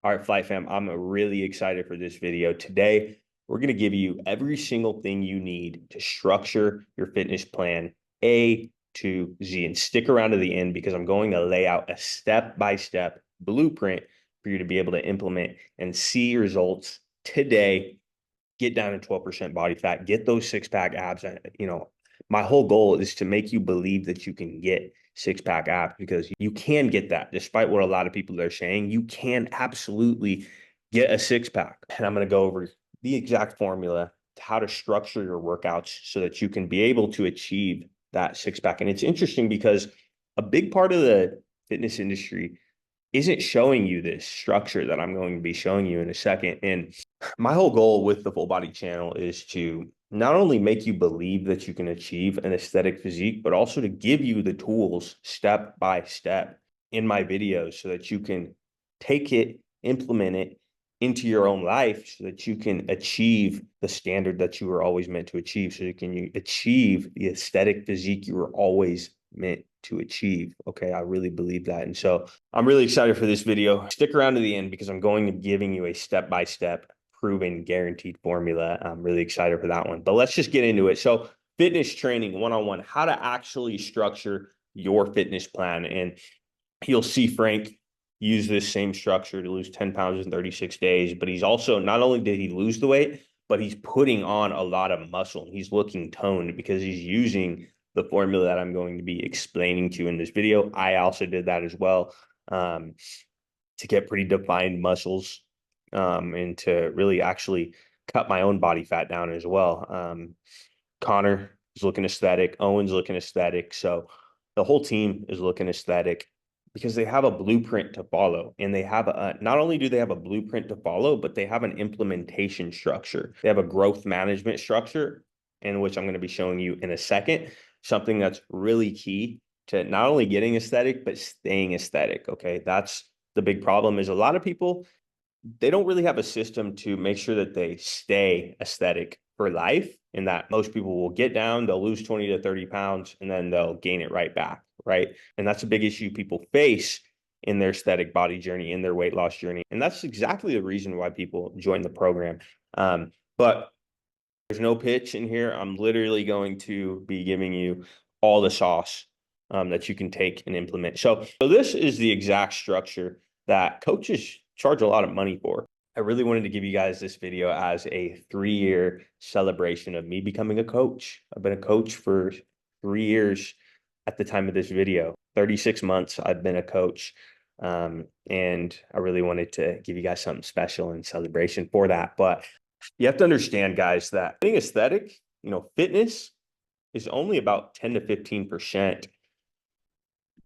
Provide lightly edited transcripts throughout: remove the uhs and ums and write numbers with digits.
All right, Flight Fam, I'm really excited for this video. Today, we're going to give you every single thing you need to structure your fitness plan A to Z. And stick around to the end because I'm going to lay out a step-by-step blueprint for you to be able to implement and see results today. Get down to 12% body fat, get those six-pack abs. My whole goal is to make you believe that you can get six-pack abs because you can get that. Despite what a lot of people are saying, you can absolutely get a six-pack. And I'm going to go over the exact formula to how to structure your workouts so that you can be able to achieve that six-pack. And it's interesting because a big part of the fitness industry isn't showing you this structure that I'm going to be showing you in a second. And my whole goal with the Full Body channel is to not only make you believe that you can achieve an aesthetic physique, but also to give you the tools step by step in my videos so that you can take it, implement it into your own life so that you can achieve the standard that you were always meant to achieve. So you can achieve the aesthetic physique you were always meant to achieve. Okay, I really believe that. And so I'm really excited for this video. Stick around to the end because I'm going to be giving you a step-by-step proven guaranteed formula. I'm really excited for that one. But let's just get into it. So fitness training one-on-one, how to actually structure your fitness plan. And you'll see Frank use this same structure to lose 10 pounds in 36 days. But he's also, not only did he lose the weight, but he's putting on a lot of muscle. He's looking toned because he's using the formula that I'm going to be explaining to you in this video. I also did that as well, to get pretty defined muscles, and to really actually cut my own body fat down as well. Connor is looking aesthetic. Owen's looking aesthetic. So the whole team is looking aesthetic because they have a blueprint to follow, and they have not only do they have a blueprint to follow, but they have an implementation structure. They have a growth management structure, in which I'm going to be showing you in a second, something that's really key to not only getting aesthetic, but staying aesthetic. Okay. That's the big problem, is a lot of people, they don't really have a system to make sure that they stay aesthetic for life, and that most people will get down, they'll lose 20 to 30 pounds, and then they'll gain it right back, right? And that's a big issue people face in their aesthetic body journey, in their weight loss journey. And that's exactly the reason why people join the program. But there's no pitch in here. I'm literally going to be giving you all the sauce that you can take and implement. So this is the exact structure that coaches charge a lot of money for. I really wanted to give you guys this video as a 3-year celebration of me becoming a coach. I've been a coach for 3 years at the time of this video. 36 months I've been a coach. And I really wanted to give you guys something special in celebration for that. But you have to understand, guys, that being aesthetic, fitness is only about 10 to 15%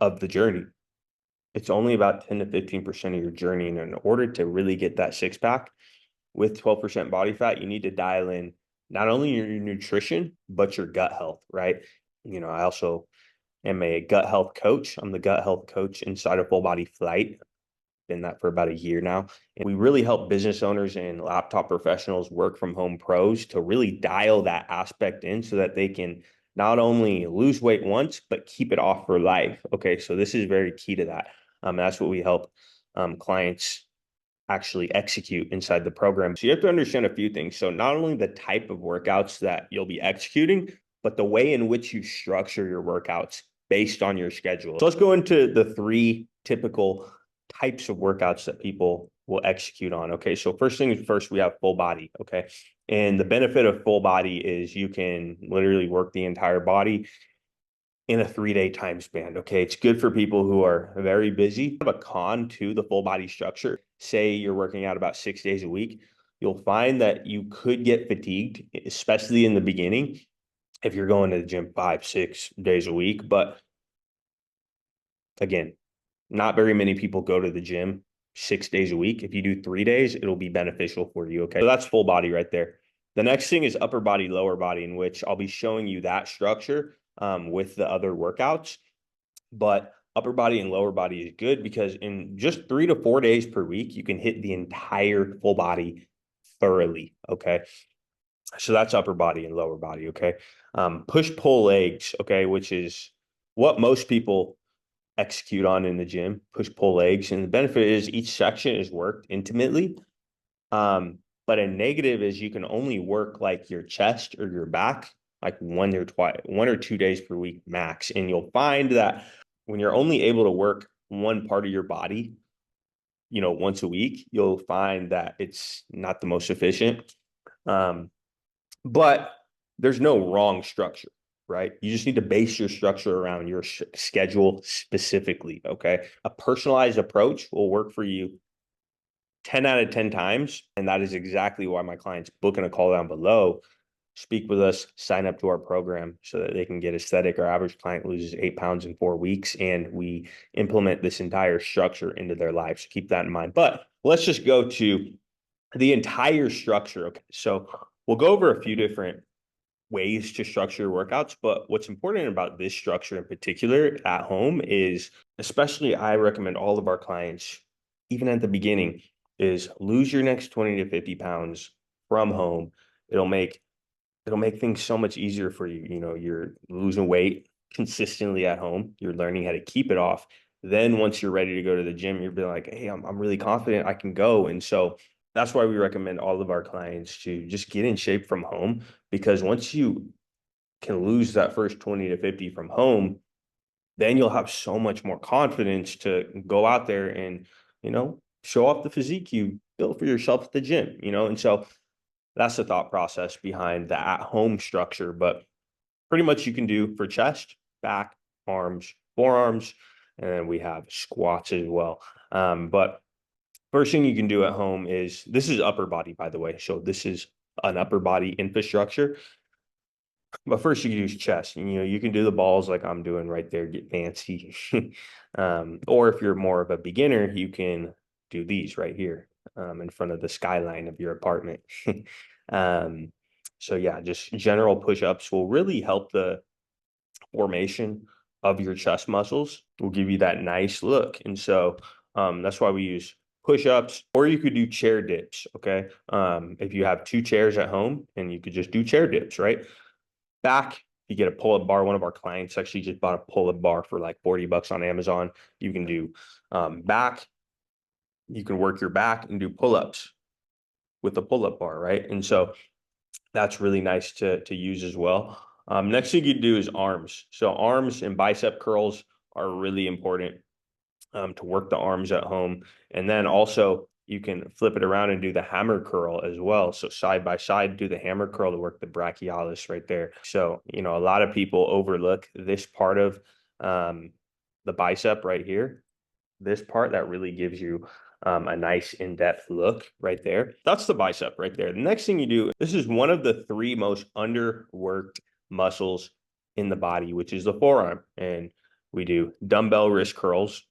of the journey. It's only about 10 to 15% of your journey. And in order to really get that six pack with 12% body fat, you need to dial in not only your nutrition, but your gut health, right? I also am a gut health coach. I'm the gut health coach inside of Full Body Flight. Been that for about a year now. And we really help business owners and laptop professionals, work from home pros, to really dial that aspect in so that they can not only lose weight once, but keep it off for life. Okay. So this is very key to that. That's what we help clients actually execute inside the program. So you have to understand a few things. So not only the type of workouts that you'll be executing, but the way in which you structure your workouts based on your schedule. So let's go into the 3 typical types of workouts that people will execute on. Okay. So first thing first, we have full body. Okay. And the benefit of full body is you can literally work the entire body in a 3-day time span. Okay. It's good for people who are very busy. Have a con to the full body structure. Say you're working out about 6 days a week. You'll find that you could get fatigued, especially in the beginning, if you're going to the gym 5-6 days a week. But again, not very many people go to the gym 6 days a week. If you do 3 days, it'll be beneficial for you. Okay. So that's full body right there. The next thing is upper body, lower body, in which I'll be showing you that structure with the other workouts. But upper body and lower body is good because in just 3 to 4 days per week, you can hit the entire full body thoroughly. Okay. So that's upper body and lower body. Okay. Push pull legs. Okay. Which is what most people execute on in the gym, push pull legs. And the benefit is each section is worked intimately. But a negative is you can only work like your chest or your back like 1 or 2 days per week max. And you'll find that when you're only able to work one part of your body, once a week, you'll find that it's not the most efficient. But there's no wrong structure, right? You just need to base your structure around your schedule specifically. Okay. A personalized approach will work for you 10 out of 10 times. And that is exactly why my clients book in a call down below, speak with us, sign up to our program so that they can get aesthetic. Our average client loses 8 pounds in 4 weeks, and we implement this entire structure into their lives. So keep that in mind. But let's just go to the entire structure. Okay. So we'll go over a few different ways to structure workouts, but what's important about this structure in particular at home is, especially I recommend all of our clients, even at the beginning, is lose your next 20 to 50 pounds from home. It'll make things so much easier for you. You're losing weight consistently at home. You're learning how to keep it off. Then once you're ready to go to the gym, you'll be like, hey, I'm really confident I can go. And so that's why we recommend all of our clients to just get in shape from home, because once you can lose that first 20 to 50 from home, then you'll have so much more confidence to go out there and, show off the physique you built for yourself at the gym, and so that's the thought process behind the at-home structure. But pretty much you can do for chest, back, arms, forearms, and then we have squats as well. But first thing you can do at home is, this is upper body, by the way. So this is an upper body infrastructure. But first you can use chest. You can do the balls like I'm doing right there, get fancy. Or if you're more of a beginner, you can do these right here in front of the skyline of your apartment. So yeah, just general push-ups will really help the formation of your chest muscles, will give you that nice look. And so that's why we use push-ups, or you could do chair dips. Okay. If you have 2 chairs at home, and you could just do chair dips, right? Back, you get a pull-up bar. One of our clients actually just bought a pull-up bar for like 40 bucks on Amazon. You can do back. You can work your back and do pull-ups with the pull-up bar, right? And so that's really nice to use as well. Next thing you do is arms. So arms and bicep curls are really important to work the arms at home. And then also you can flip it around and do the hammer curl as well. So side by side, do the hammer curl to work the brachialis right there. So, a lot of people overlook this part of the bicep right here. This part that really gives you a nice in-depth look right there. That's the bicep right there. The next thing you do, this is one of the 3 most underworked muscles in the body, which is the forearm. And we do dumbbell wrist curls,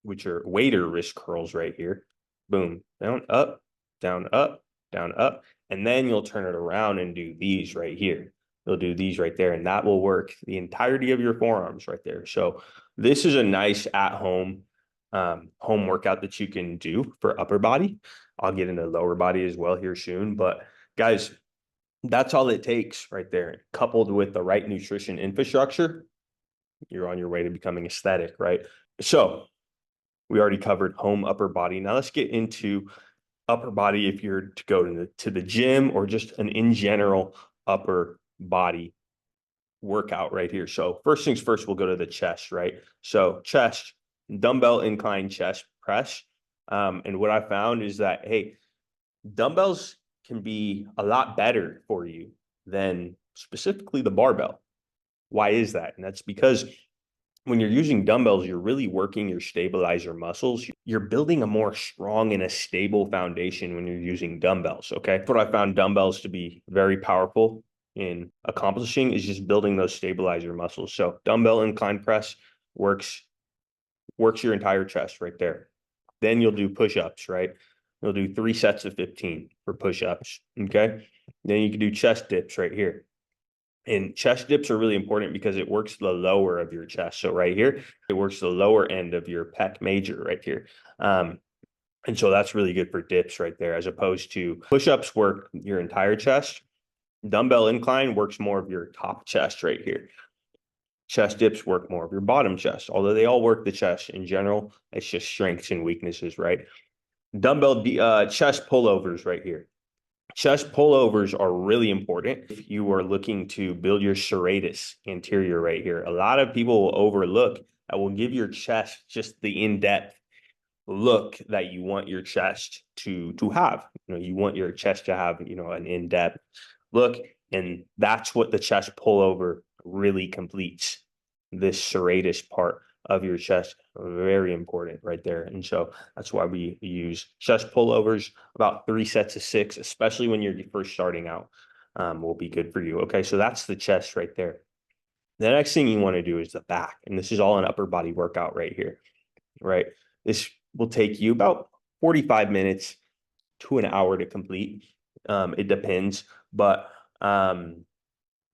which are waiter wrist curls right here. Boom, down, up, down, up, down, up. And then you'll turn it around and do these right here. You'll do these right there, and that will work the entirety of your forearms right there. So this is a nice at-home home workout that you can do for upper body. I'll get into lower body as well here soon. But guys, that's all it takes right there. Coupled with the right nutrition infrastructure, you're on your way to becoming aesthetic, right? So we already covered home upper body. Now let's get into upper body if you're to go to the gym, or just an in general upper body workout right here. So first things first, we'll go to the chest, right? So chest, dumbbell incline chest press. And what I found is that, hey, dumbbells can be a lot better for you than specifically the barbell. Why is that? And that's because when you're using dumbbells, you're really working your stabilizer muscles. You're building a more strong and a stable foundation when you're using dumbbells. Okay. What I found dumbbells to be very powerful in accomplishing is just building those stabilizer muscles. So dumbbell incline press works your entire chest right there. Then you'll do push-ups, right? You'll do 3 sets of 15 for push-ups. Okay. Then you can do chest dips right here. And chest dips are really important because it works the lower of your chest. So right here, it works the lower end of your pec major right here. And so that's really good for dips right there, as opposed to push-ups work your entire chest. Dumbbell incline works more of your top chest right here. Chest dips work more of your bottom chest, although they all work the chest in general. It's just strengths and weaknesses, right? Dumbbell chest pullovers right here. Chest pullovers are really important if you are looking to build your serratus anterior right here. A lot of people will overlook that will give your chest just the in-depth look that you want your chest to have. You want your chest to have, an in-depth look, and that's what the chest pullover really completes. This serratus part of your chest, very important right there. And so that's why we use chest pullovers. About 3 sets of 6, especially when you're first starting out, will be good for you. Okay, so that's the chest right there. The next thing you want to do is the back, and this is all an upper body workout right here, right? This will take you about 45 minutes to an hour to complete. It depends, but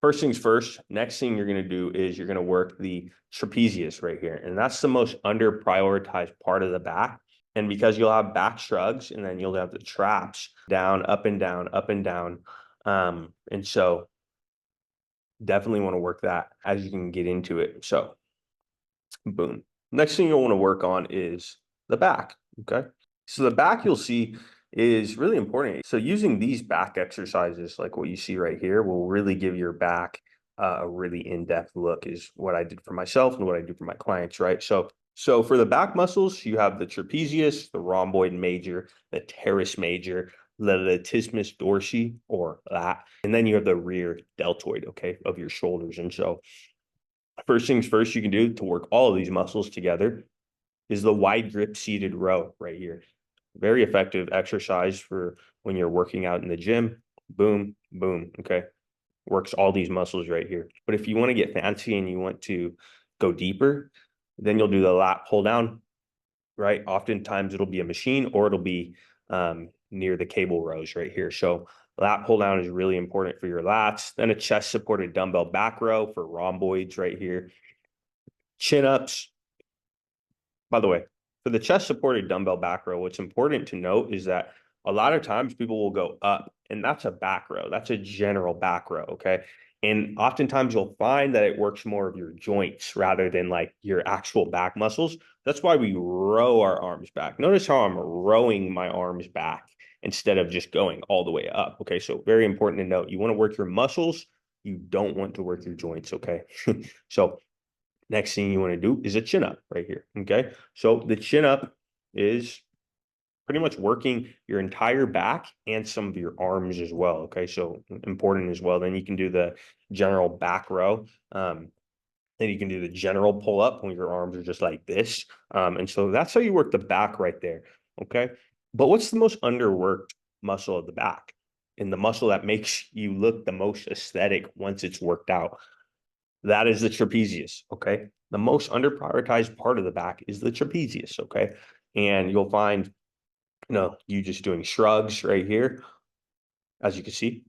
first things first, next thing you're going to do is you're going to work the trapezius right here. And that's the most under prioritized part of the back. And because you'll have back shrugs and then you'll have the traps down, up and down, up and down. And so definitely want to work that as you can get into it. So boom. Next thing you'll want to work on is the back. Okay. So the back you'll see is really important. So using these back exercises, like what you see right here, will really give your back a really in-depth look, is what I did for myself and what I do for my clients, right? So for the back muscles, you have the trapezius, the rhomboid major, the teres major, the latissimus dorsi, or lat, and then you have the rear deltoid, okay, of your shoulders. And so first things first you can do to work all of these muscles together is the wide grip seated row right here. Very effective exercise for when you're working out in the gym. Boom, boom. Okay. Works all these muscles right here. But if you want to get fancy and you want to go deeper, then you'll do the lat pull down, right? Oftentimes it'll be a machine or it'll be near the cable rows right here. So lat pull down is really important for your lats. Then a chest supported dumbbell back row for rhomboids right here. Chin ups. By the way, for the chest supported dumbbell back row, what's important to note is that a lot of times people will go up, and that's a back row. That's a general back row. Okay. And oftentimes you'll find that it works more of your joints rather than like your actual back muscles. That's why we row our arms back. Notice how I'm rowing my arms back instead of just going all the way up. Okay. So very important to note, you want to work your muscles. You don't want to work your joints. Okay. So next thing you want to do is a chin up right here. Okay. So the chin up is pretty much working your entire back and some of your arms as well. Okay. So important as well. Then you can do the general back row. Then you can do the general pull up when your arms are just like this. And so that's how you work the back right there. Okay. But what's the most underworked muscle of the back? And the muscle that makes you look the most aesthetic once it's worked out? That is the trapezius, okay? The most underprioritized part of the back is the trapezius, okay? And you'll find, you just doing shrugs right here. As you can see,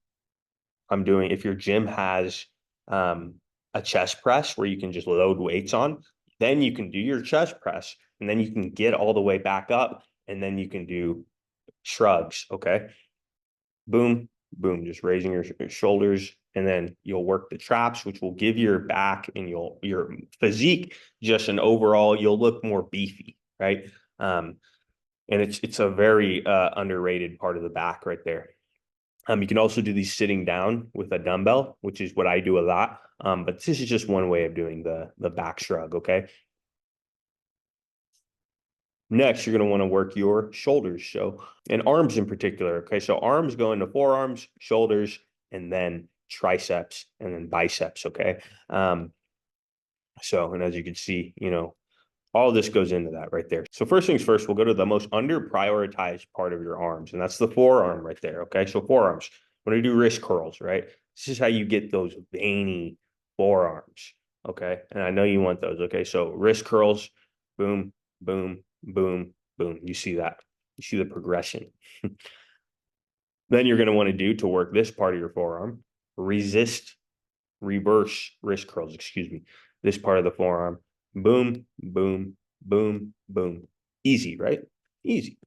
I'm doing, if your gym has a chest press where you can just load weights on, then you can do your chest press, and then you can get all the way back up, and then you can do shrugs, okay? Boom, boom, just raising your shoulders, and then you'll work the traps, which will give your back and your physique just an overall, you'll look more beefy, right? And it's a very underrated part of the back right there. You can also do these sitting down with a dumbbell, which is what I do a lot. But this is just one way of doing the back shrug, okay? Next, you're going to want to work your shoulders, and arms in particular. Okay, so arms go into forearms, shoulders, and then triceps, and then biceps. Okay, and as you can see, all this goes into that right there. So first things first, we'll go to the most under prioritized part of your arms, and that's the forearm right there. Okay, so forearms. When you do wrist curls, right? This is how you get those veiny forearms. Okay, and I know you want those. Okay, so wrist curls, boom, boom, boom, boom. You see that. You see the progression. Then you're going to want to do to work this part of your forearm, reverse wrist curls, excuse me. This part of the forearm, boom, boom, boom, boom. Easy, right? Easy.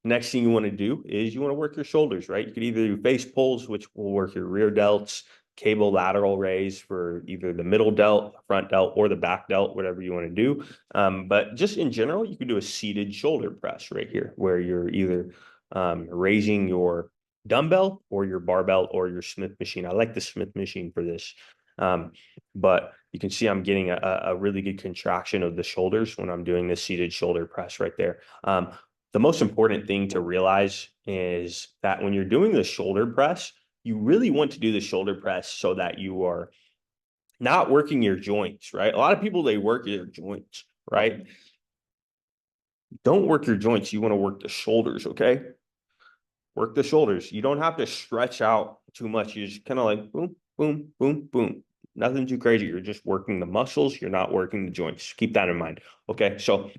Next thing you want to do is you want to work your shoulders, right? You could either do face pulls, which will work your rear delts, cable lateral raise for either the middle delt, front delt, or the back delt, whatever you want to do. But just in general, you can do a seated shoulder press right here, where you're either raising your dumbbell or your barbell or your Smith machine. I like the Smith machine for this. But you can see I'm getting a really good contraction of the shoulders when I'm doing this seated shoulder press right there. The most important thing to realize is that when you're doing the shoulder press, you really want to do the shoulder press so that you are not working your joints, right? A lot of people, they work their joints, right? Don't work your joints. You want to work the shoulders, okay? Work the shoulders. You don't have to stretch out too much. You just kind of like boom, boom, boom, boom. Nothing too crazy. You're just working the muscles. You're not working the joints. Keep that in mind. Okay. So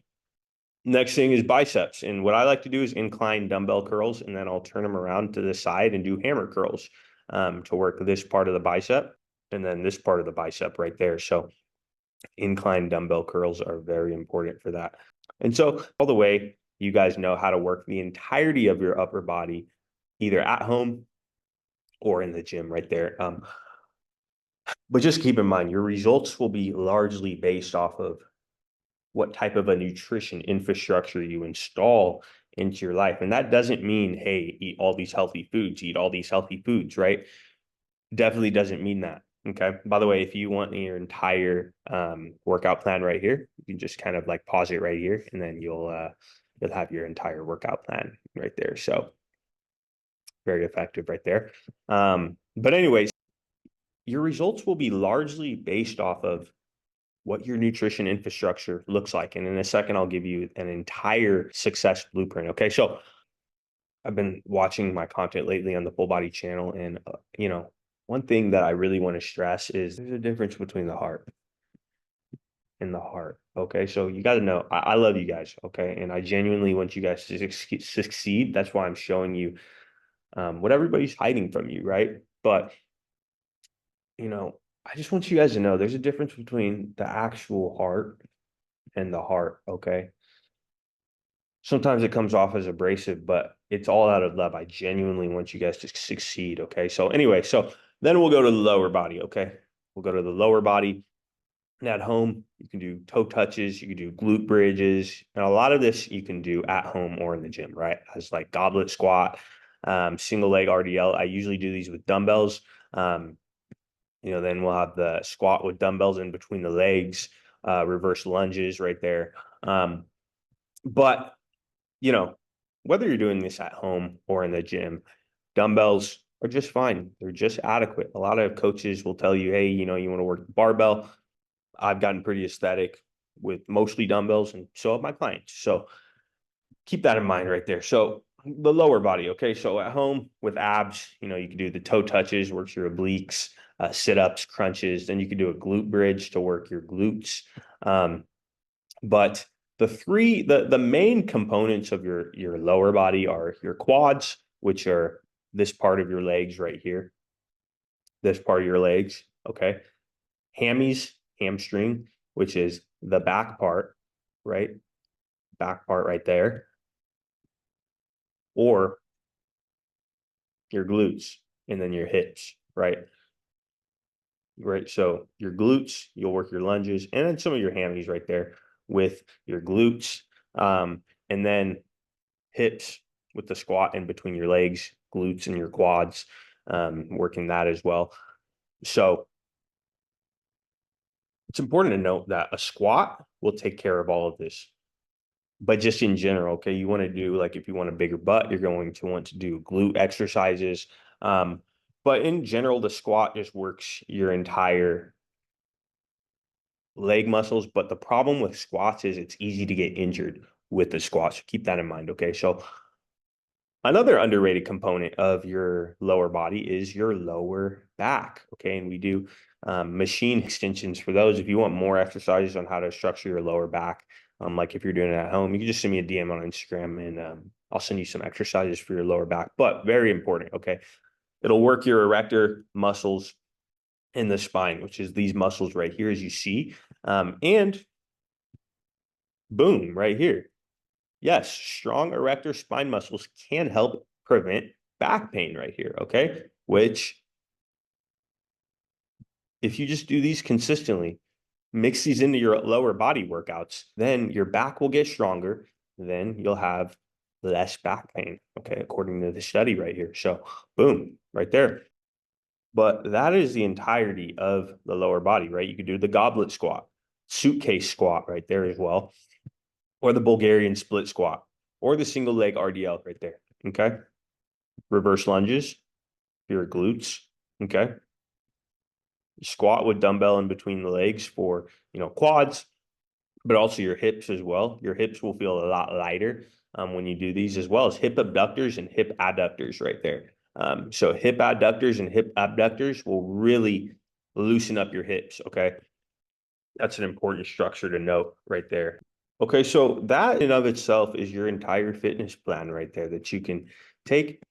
next thing is biceps. And what I like to do is incline dumbbell curls, and then I'll turn them around to the side and do hammer curls to work this part of the bicep and then this part of the bicep right there. So incline dumbbell curls are very important for that. And so all the way, you guys know how to work the entirety of your upper body, either at home or in the gym right there. But just keep in mind, your results will be largely based off of what type of a nutrition infrastructure you install into your life. And that doesn't mean, hey, eat all these healthy foods, right? Definitely doesn't mean that. Okay. By the way, if you want your entire workout plan right here, you can just kind of like pause it right here, and then you'll have your entire workout plan right there. So very effective right there. But anyways, your results will be largely based off of what your nutrition infrastructure looks like. And in a second, I'll give you an entire success blueprint. Okay. So I've been watching my content lately on the Full Body channel. And, one thing that I really want to stress is there's a difference between the heart and the heart. Okay. So you got to know, I love you guys. Okay. And I genuinely want you guys to succeed. That's why I'm showing you what everybody's hiding from you. Right. But, I just want you guys to know there's a difference between the actual heart and the heart. Okay. Sometimes it comes off as abrasive, but it's all out of love. I genuinely want you guys to succeed. Okay. So anyway, so then we'll go to the lower body. Okay. We'll go to the lower body. And at home, you can do toe touches, you can do glute bridges, and a lot of this you can do at home or in the gym, right? As like goblet squat, single leg RDL. I usually do these with dumbbells. Then we'll have the squat with dumbbells in between the legs, reverse lunges right there. But whether you're doing this at home or in the gym, dumbbells are just fine. They're just adequate. A lot of coaches will tell you, hey, you want to work the barbell. I've gotten pretty aesthetic with mostly dumbbells, and so have my clients. So keep that in mind right there. So the lower body, okay? So at home with abs, you can do the toe touches, works your obliques, sit-ups, crunches. Then you can do a glute bridge to work your glutes. But the main components of your lower body are your quads, which are this part of your legs right here. This part of your legs, okay? Hamstring, which is the back part, right? Back part right there. Or your glutes, and then your hips, right? Right. So your glutes, you'll work your lunges, and then some of your hammies right there with your glutes. And then hips with the squat in between your legs, glutes and your quads, working that as well. So it's important to note that a squat will take care of all of this. But just in general, okay, you want to do, like, if you want a bigger butt, you're going to want to do glute exercises. But in general, the squat just works your entire leg muscles. But the problem with squats is it's easy to get injured with the squats. So keep that in mind. Okay. So another underrated component of your lower body is your lower back. Okay. And we do machine extensions for those. If you want more exercises on how to structure your lower back, like if you're doing it at home, you can just send me a DM on Instagram, and I'll send you some exercises for your lower back. But very important. Okay. It'll work your erector muscles in the spine, which is these muscles right here, as you see. And boom, right here. Yes, strong erector spine muscles can help prevent back pain right here, okay? Which if you just do these consistently, mix these into your lower body workouts, then your back will get stronger. Then you'll have less back pain. Okay. According to the study right here. So boom, right there. But that is the entirety of the lower body, right? You could do the goblet squat, suitcase squat right there as well, or the Bulgarian split squat, or the single leg RDL right there. Okay. Reverse lunges, your glutes. Okay. Squat with dumbbell in between the legs for, quads, but also your hips as well. Your hips will feel a lot lighter when you do these, as well as hip abductors and hip adductors right there. So hip adductors and hip abductors will really loosen up your hips. Okay. That's an important structure to note right there. Okay. So that in and of itself is your entire fitness plan right there that you can take.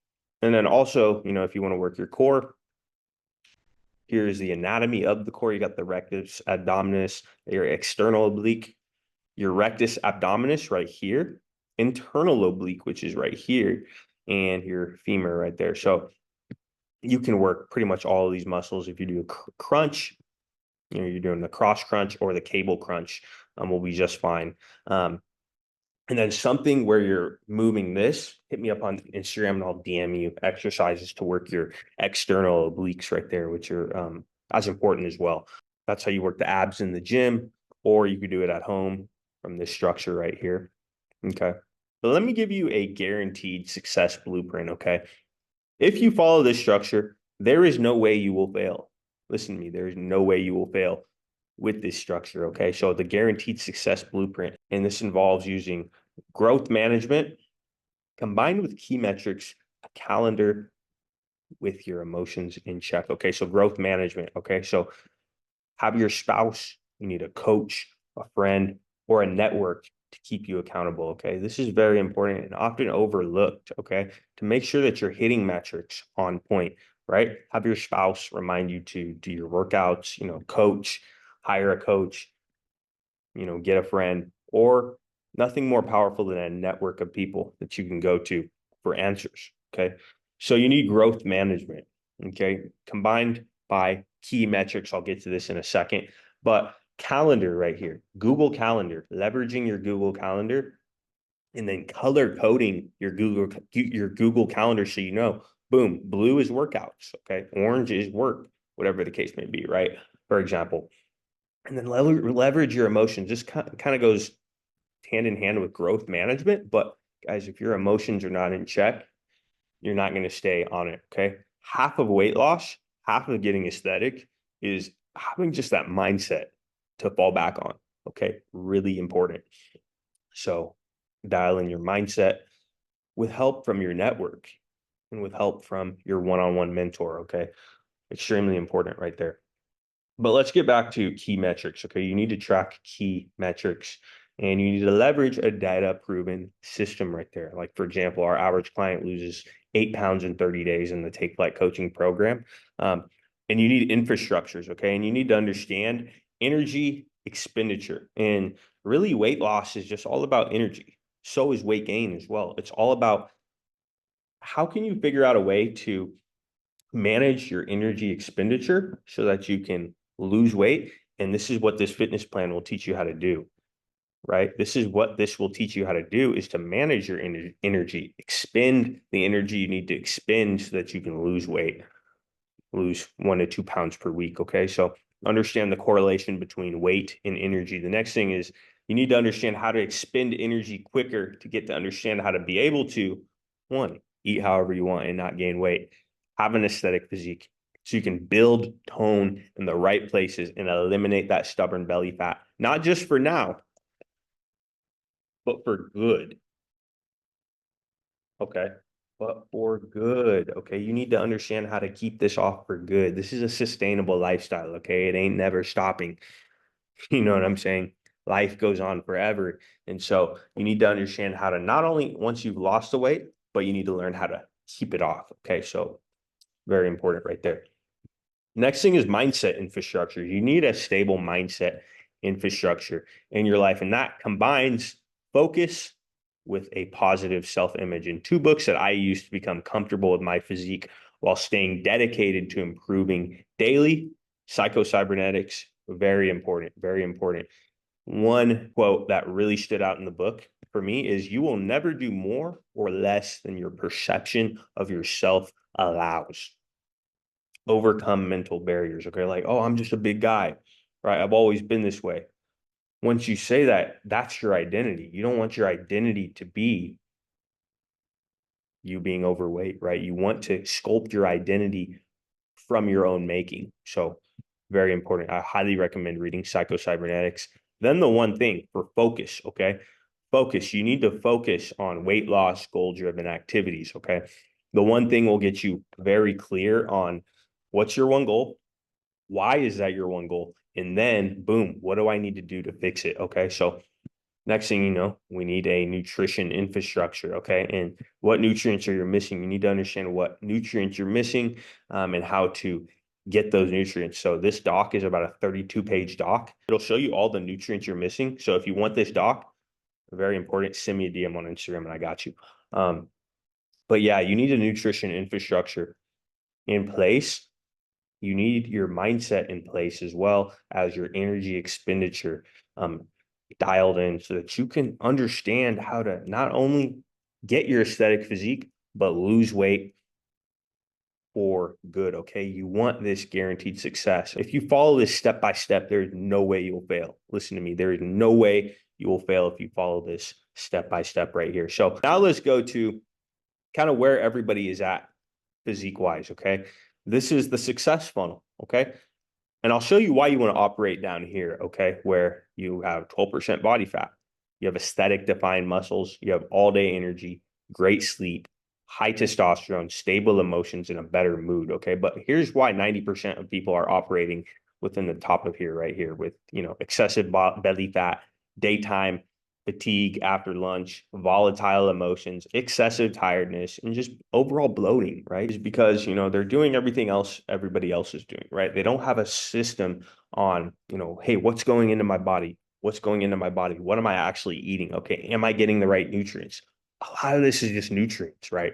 And then also, if you want to work your core, here's the anatomy of the core. You got the rectus abdominis, your external oblique, your rectus abdominis right here, internal oblique, which is right here, and your femur right there. So you can work pretty much all of these muscles. If you do a crunch, you're doing the cross crunch or the cable crunch, will be just fine. And then something where you're moving this, hit me up on Instagram and I'll DM you exercises to work your external obliques right there, which are as important as well. That's how you work the abs in the gym, or you could do it at home from this structure right here. Okay. But let me give you a guaranteed success blueprint. Okay. If you follow this structure, there is no way you will fail. Listen to me. There is no way you will fail with this structure. Okay. So the guaranteed success blueprint, and this involves using growth management combined with key metrics, a calendar with your emotions in check. Okay. So growth management. Okay. So have your spouse, you need a coach, a friend, or a network to keep you accountable. Okay. This is very important and often overlooked. Okay. To make sure that you're hitting metrics on point, right? Have your spouse remind you to do your workouts, coach, hire a coach, get a friend, or nothing more powerful than a network of people that you can go to for answers. Okay. So you need growth management. Okay. Combined by key metrics. I'll get to this in a second, but calendar right here, Google Calendar, leveraging your Google Calendar and then color coding your Google Calendar. So, boom, blue is workouts. Okay. Orange is work, whatever the case may be. Right. For example, and then leverage your emotions. Just kind of goes hand in hand with growth management. But guys, if your emotions are not in check, you're not going to stay on it. Okay. Half of weight loss, half of getting aesthetic is having just that mindset to fall back on. Okay. Really important. So dial in your mindset with help from your network and with help from your one-on-one mentor. Okay. Extremely important right there. But let's get back to key metrics. Okay. You need to track key metrics and you need to leverage a data proven system right there. Like, for example, our average client loses 8 pounds in 30 days in the Take Flight coaching program. And you need infrastructures. Okay. And you need to understand energy expenditure, and really weight loss is just all about energy. So is weight gain as well. It's all about how can you figure out a way to manage your energy expenditure so that you can lose weight. And this is what this fitness plan will teach you how to do, right? This is what this will teach you how to do, is to manage your energy, expend the energy you need to expend so that you can lose weight, lose 1 to 2 pounds per week. Okay. So understand the correlation between weight and energy. The next thing is you need to understand how to expend energy quicker to get to understand how to be able to, one, eat however you want and not gain weight, have an aesthetic physique, so you can build tone in the right places and eliminate that stubborn belly fat, not just for now, but for good. Okay. But for good. Okay. You need to understand how to keep this off for good. This is a sustainable lifestyle. Okay. It ain't never stopping. You know what I'm saying? Life goes on forever. And so you need to understand how to, not only once you've lost the weight, but you need to learn how to keep it off. Okay. So very important right there. Next thing is mindset infrastructure. You need a stable mindset infrastructure in your life. And that combines focus with a positive self-image. And 2 books that I use to become comfortable with my physique while staying dedicated to improving daily Psycho-cybernetics, very important, very important. One quote that really stood out in the book for me is, you will never do more or less than your perception of yourself allows. Overcome mental barriers. Okay. Like, oh, I'm just a big guy, right? I've always been this way. Once you say that, that's your identity. You don't want your identity to be you being overweight, right? You want to sculpt your identity from your own making. So very important. I highly recommend reading Psycho-Cybernetics. Then the one thing for focus, okay? Focus. You need to focus on weight loss, goal-driven activities, okay? The one thing will get you very clear on what's your one goal, why is that your one goal, and then boom, what do I need to do to fix it, okay? So next thing you know, we need a nutrition infrastructure, okay? And what nutrients are you missing? You need to understand what nutrients you're missing, and how to get those nutrients. So this doc is about a 32-page doc. It'll show you all the nutrients you're missing. So if you want this doc, very important, send me a DM on Instagram and I got you. But yeah, you need a nutrition infrastructure in place. You need your mindset in place as well as your energy expenditure dialed in, so that you can understand how to not only get your aesthetic physique, but lose weight for good. Okay. You want this guaranteed success. If you follow this step by step, there's no way you'll fail. Listen to me. There is no way you will fail if you follow this step by step right here. So now let's go to kind of where everybody is at physique wise. Okay. This is the success funnel. Okay. And I'll show you why you want to operate down here, okay, where you have 12% body fat, you have aesthetic defined muscles, you have all day energy, great sleep, high testosterone, stable emotions, and a better mood, okay? But here's why 90% of people are operating within the top of here, right here, with, excessive belly fat, daytime fatigue after lunch, volatile emotions, excessive tiredness, and just overall bloating, right? Is because, they're doing everything else everybody else is doing, right? They don't have a system on, hey, what's going into my body? What's going into my body? What am I actually eating? Okay. Am I getting the right nutrients? A lot of this is just nutrients, right?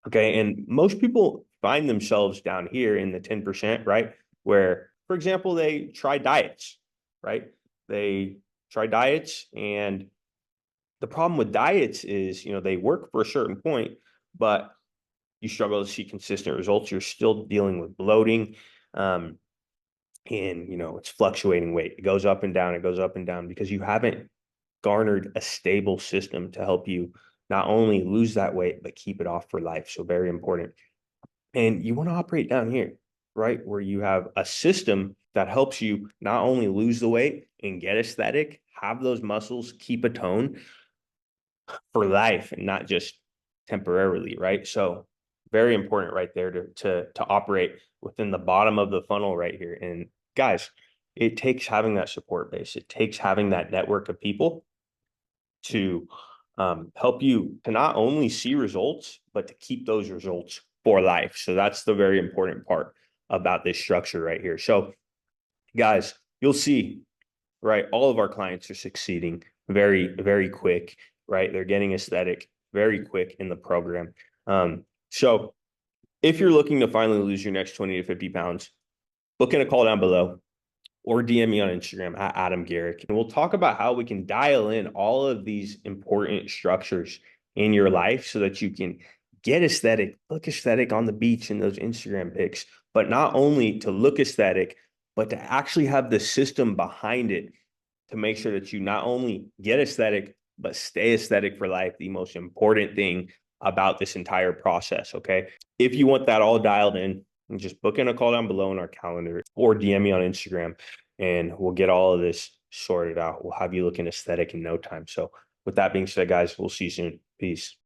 Okay. And most people find themselves down here in the 10%, right? Where, for example, they try diets, right? They try diets, and the problem with diets is, they work for a certain point, but you struggle to see consistent results. You're still dealing with bloating, and it's fluctuating weight. It goes up and down. It goes up and down because you haven't garnered a stable system to help you not only lose that weight but keep it off for life. So very important. And you want to operate down here, right? Where you have a system that helps you not only lose the weight and get aesthetic, have those muscles, keep a tone for life and not just temporarily, right? So very important right there to operate within the bottom of the funnel right here. And guys, it takes having that support base. It takes having that network of people to help you to not only see results, but to keep those results for life. So that's the very important part about this structure right here. So guys, you'll see, right? All of our clients are succeeding very, very quick, right? They're getting aesthetic very quick in the program. So if you're looking to finally lose your next 20 to 50 pounds, book in a call down below or DM me on Instagram at Adam Garrick. And we'll talk about how we can dial in all of these important structures in your life so that you can get aesthetic, look aesthetic on the beach in those Instagram pics, but not only to look aesthetic, but to actually have the system behind it to make sure that you not only get aesthetic, but stay aesthetic for life. The most important thing about this entire process, okay? If you want that all dialed in, just book in a call down below in our calendar or DM me on Instagram and we'll get all of this sorted out. We'll have you looking aesthetic in no time. So with that being said, guys, we'll see you soon. Peace.